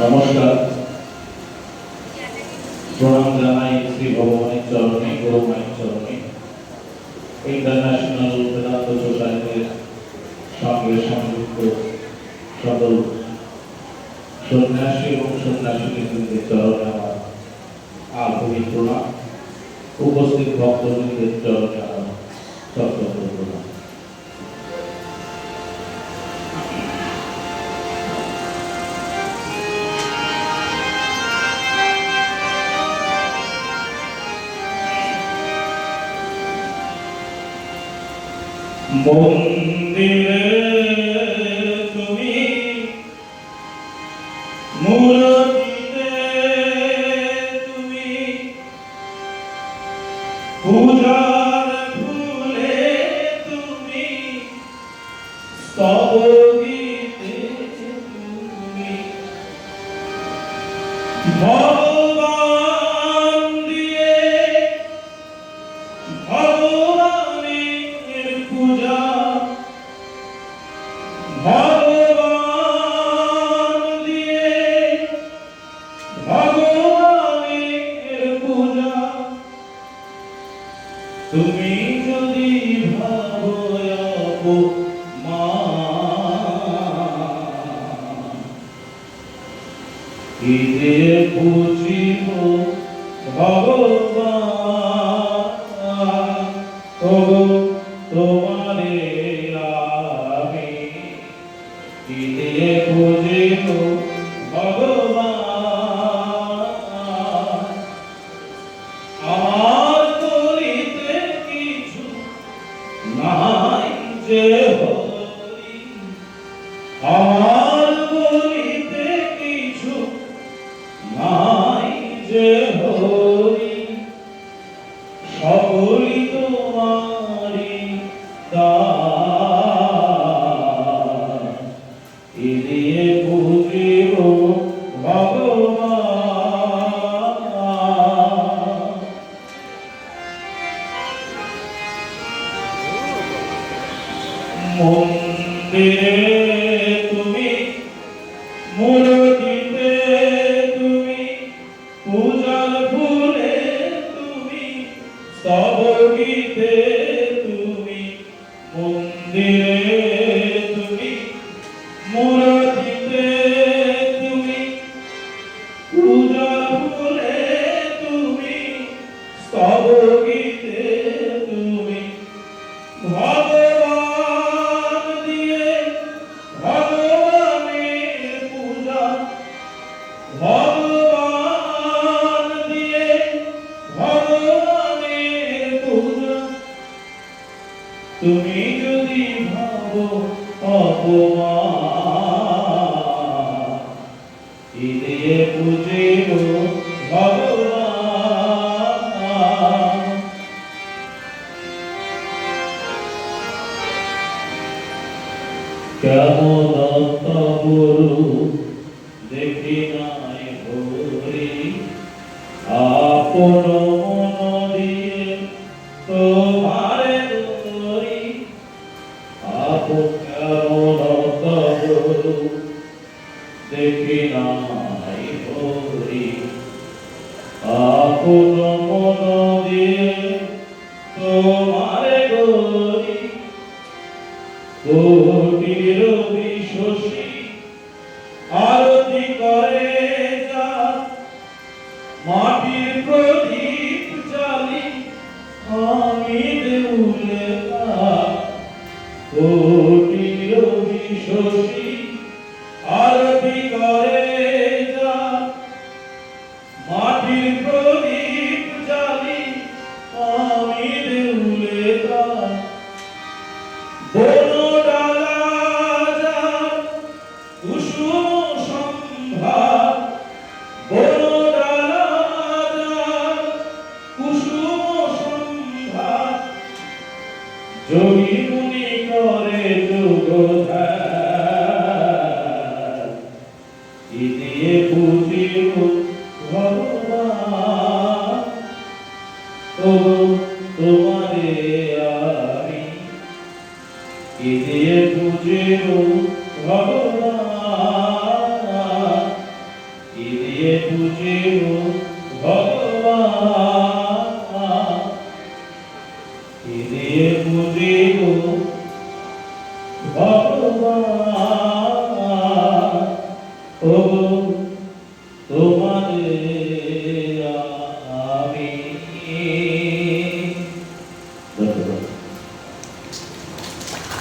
নমস্কার, প্রণাম জানাই শ্রী ভগবানের চরণে, গুরু মায়ের চরণে। ইন্টারন্যাশনাল বেদান্ত সোসাইটির সঙ্গে সংযুক্ত সকল সন্ন্যাসী এবং সন্ন্যাসিনীদের চরণে আমার আন্তরিক প্রণাম, উপস্থিত ভক্তবৃন্দের চরণে আমার সশ্রদ্ধ প্রণাম। মন্দিরে তুমি মূর্তিতে তুমি পূজার ফুলে তুমি স্তবগীতে তুমি ভগবান দিয়ে ভগবানের পূজা, ভগবান দিয়ে ভগবানের পূজা। তুমি যদি ভাবো কি দিয়ে বুঝিব ভগবান, তোমারে আমি কি দিয়ে বুঝিব ভগবান। আমার করিতে কিছু নাই যে হরি, আমার করিতে কিছু নাই যে হরি, সকলই তোমারি দান, কি দিয়ে বুঝিব ভগবান। মন্দিরে তুমি মূর্তিতে তুমি পূজার ফুলে তুমি স্তবগীতে তুমি মন্দিরে তুমি মূর্তিতে তুমি পূজার ফুলে তুমি স্তবগীতে তুমি ভগবান দিয়ে ভগবানের পূজা, ভগবান দিয়ে ভগবানের পূজা। তুমি যদি ভাবো অপমান, কি দিয়ে বুঝিব ভগবান। কেমন তবরু দেখি নাই হরি, আপন মন দিয়ে তোমারে ধরি। কেমন তবরু দেখি নাই হরি, আপন মন দিয়ে তোমারে ধরি। কোটির বিশ্বসী আরতি করে যা, মাটির প্রদীপ জ্বালি আমি দেউলে তা। কোটির বিশ্বসী আরতি করে যা, মাটির প্রদীপ জ্বালি আমি দেউলে তা। কুসুম সম্ভার কুসুম সম্ভার, যোগী মুনি করে যোগ ধ্যান, কি দিয়ে বুঝিব ভগবান। তোমারে আমি কি দিয়ে বুঝিব ভগবান। কি দিয়ে পুজিব ভগবান, কি দিয়ে পুজিব ভগবান, ওগো তোমারে